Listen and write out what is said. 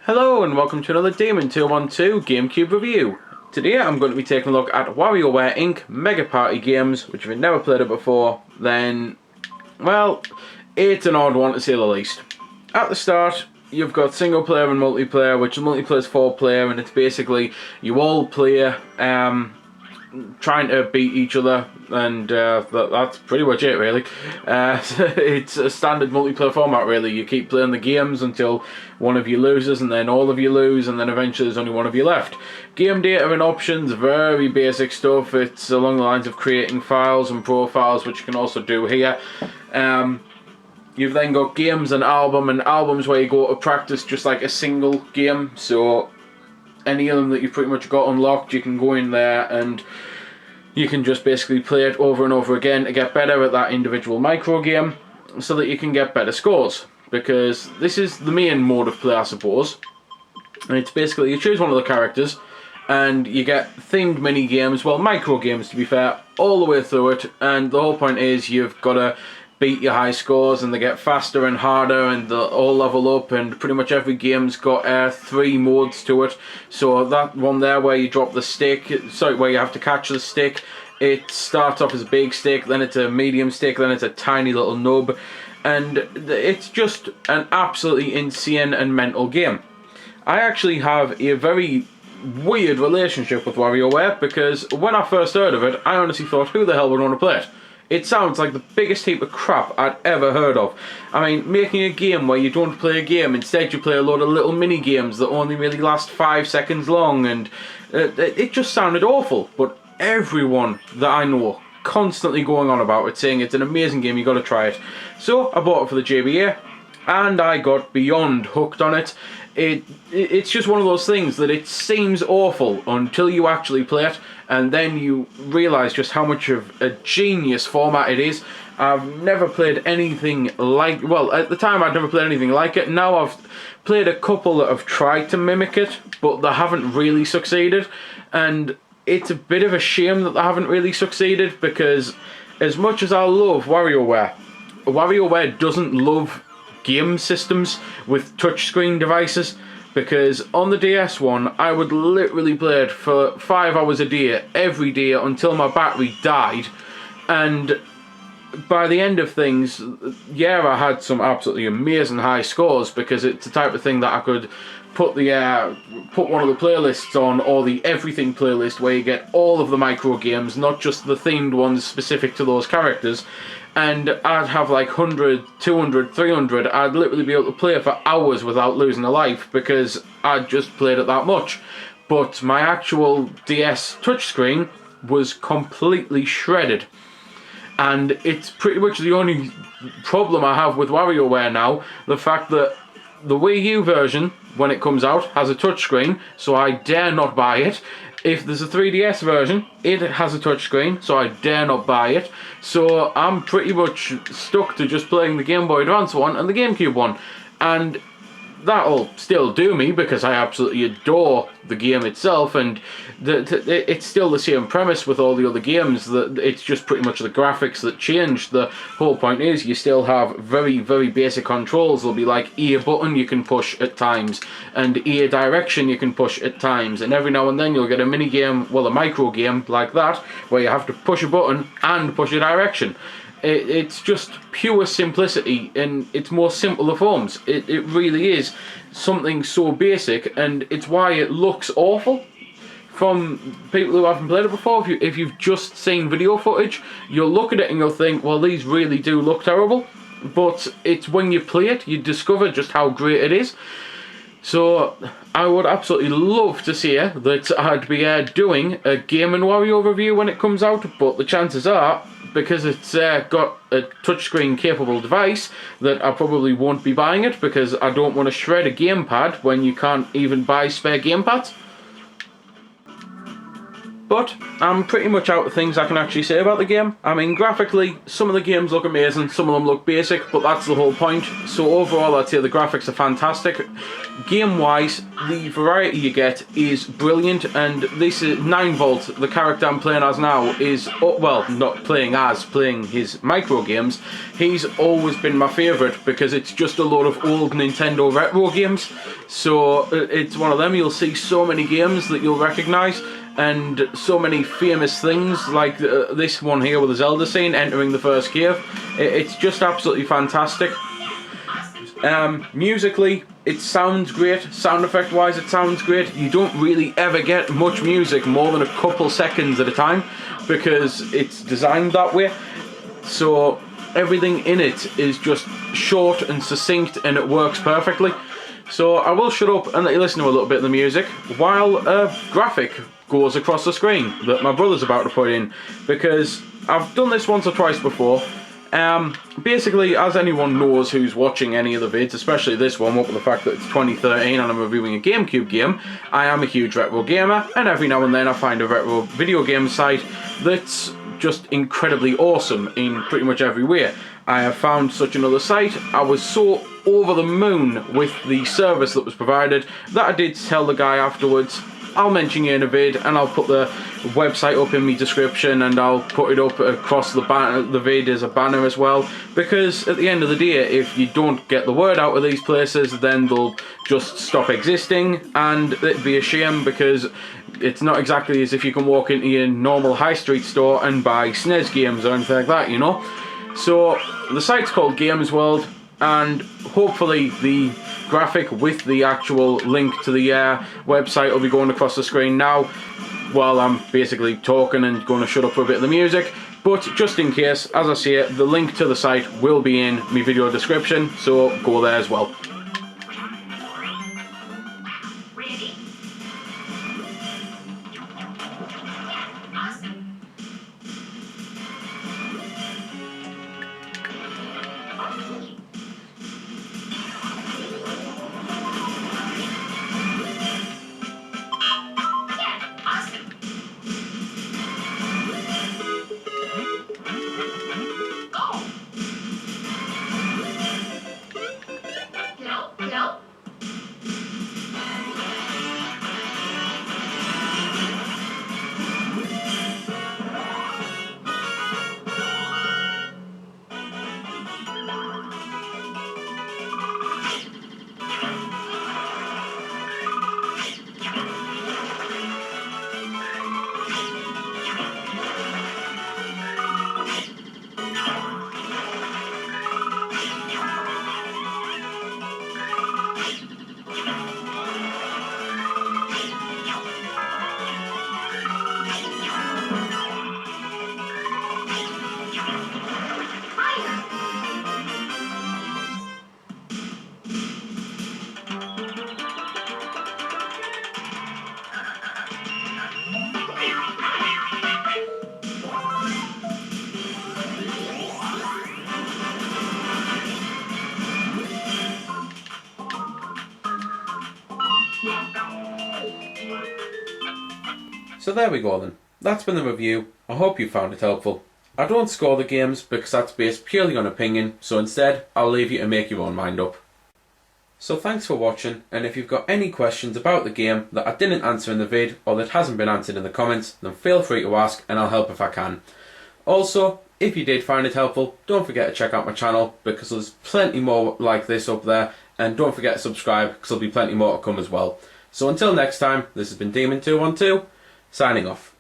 Hello and welcome to another Demon 212 GameCube review. Today I'm going to be taking a look at Wario Ware Inc. Mega Party games, which if you've never played it before, then, well, it's an odd one to say the least. At the start, you've got single player and multiplayer, which multiplayer is 4-player, and it's basically you all play trying to beat each other, and that's pretty much it really. It's a standard multiplayer format really. You keep playing the games until one of you loses, and then all of you lose, and then eventually there's only one of you left. Game data and options, very basic stuff. It's along the lines of creating files and profiles, which you can also do here. You've then got games and albums where you go to practice just like a single game, so any of them that you've pretty much got unlocked, you can go in there and you can just basically play it over and over again to get better at that individual micro game so that you can get better scores, because this is the main mode of play, I suppose. And it's basically you choose one of the characters and you get themed mini games, well, micro games to be fair, all the way through it, and the whole point is you've got to beat your high scores, and they get faster and harder, and they all level up, and pretty much every game's got 3 modes to it. So that one there where you drop the stick, where you have to catch the stick, it starts off as a big stick, then it's a medium stick, then it's a tiny little nub, and it's just an absolutely insane and mental game. I actually have a very weird relationship with Wario Ware, because when I first heard of it, I honestly thought, who the hell would want to play it? It sounds like the biggest heap of crap I'd ever heard of. I mean, making a game where you don't play a game, instead you play a load of little mini games that only really last 5 seconds long, and it just sounded awful. But everyone that I know constantly going on about it, saying it's an amazing game, you got to try it. So I bought it for the JBA, and I got beyond hooked on it. It's just one of those things that it seems awful until you actually play it, and then you realise just how much of a genius format it is. I've never played anything like, well, at the time I'd never played anything like it. Now I've played a couple that have tried to mimic it, but they haven't really succeeded, and it's a bit of a shame that they haven't really succeeded, because as much as I love WarioWare doesn't love game systems with touchscreen devices, because on the DS one I would literally play it for 5 hours a day every day until my battery died, and by the end of things, yeah, I had some absolutely amazing high scores, because it's the type of thing that I could put one of the playlists on, or the everything playlist, where you get all of the micro games, not just the themed ones specific to those characters, and I'd have like 100, 200, 300, I'd literally be able to play it for hours without losing a life, because I'd just played it that much. But my actual DS touchscreen was completely shredded, and it's pretty much the only problem I have with WarioWare now, the fact that the Wii U version, when it comes out, has a touchscreen, so I dare not buy it. If there's a 3DS version, it has a touchscreen, so I dare not buy it. So I'm pretty much stuck to just playing the Game Boy Advance one and the GameCube one. And that'll still do me, because I absolutely adore the game itself, and it's still the same premise with all the other games. That it's just pretty much the graphics that change. The whole point is you still have very, very basic controls. There'll be like A button you can push at times, and A direction you can push at times, and every now and then you'll get a mini game, well, a micro game like that, where you have to push a button and push a direction. It's just pure simplicity in its most simple of forms. It really is something so basic, and it's why it looks awful. From people who haven't played it before, if you've just seen video footage, you'll look at it and you'll think, well, these really do look terrible. But it's when you play it, you discover just how great it is. So I would absolutely love to see that I'd be doing a Game & Wario review when it comes out, but the chances are, because it's got a touchscreen capable device, that I probably won't be buying it, because I don't want to shred a gamepad when you can't even buy spare gamepads. But I'm pretty much out of things I can actually say about the game. I mean, graphically, some of the games look amazing, some of them look basic, but that's the whole point. So overall, I'd say the graphics are fantastic. Game-wise, the variety you get is brilliant, and this is 9Volt, the character I'm playing as now, is, well, not playing as, playing his micro games. He's always been my favourite because it's just a lot of old Nintendo retro games. So it's one of them, you'll see so many games that you'll recognise, and so many famous things like this one here with the Zelda scene entering the first cave. It's just absolutely fantastic. Musically, it sounds great. Sound effect wise, it sounds great. You don't really ever get much music more than a couple seconds at a time because it's designed that way. So everything in it is just short and succinct, and it works perfectly. So I will shut up and let you listen to a little bit of the music while a graphic goes across the screen that my brother's about to put in, because I've done this once or twice before. Basically, as anyone knows who's watching any of the vids, especially this one, what with the fact that it's 2013 and I'm reviewing a GameCube game, I am a huge retro gamer, and every now and then I find a retro video game site that's just incredibly awesome in pretty much every way. I have found such another site. I was so over the moon with the service that was provided that I did tell the guy afterwards, I'll mention you in a vid, and I'll put the website up in my description, and I'll put it up across the vid as a banner as well, because at the end of the day, if you don't get the word out of these places, then they'll just stop existing, and it'd be a shame, because it's not exactly as if you can walk into your normal high street store and buy SNES games or anything like that, you know. So the site's called Games World, and hopefully the graphic with the actual link to the website will be going across the screen now while I'm basically talking and going to shut up for a bit of the music. But just in case, as I say, the link to the site will be in my video description, so go there as well. So there we go then. That's been the review. I hope you found it helpful. I don't score the games because that's based purely on opinion, so instead I'll leave you to make your own mind up. So thanks for watching, and if you've got any questions about the game that I didn't answer in the vid or that hasn't been answered in the comments, then feel free to ask and I'll help if I can. Also, if you did find it helpful, don't forget to check out my channel because there's plenty more like this up there, and don't forget to subscribe because there'll be plenty more to come as well. So until next time, this has been Demon212, signing off.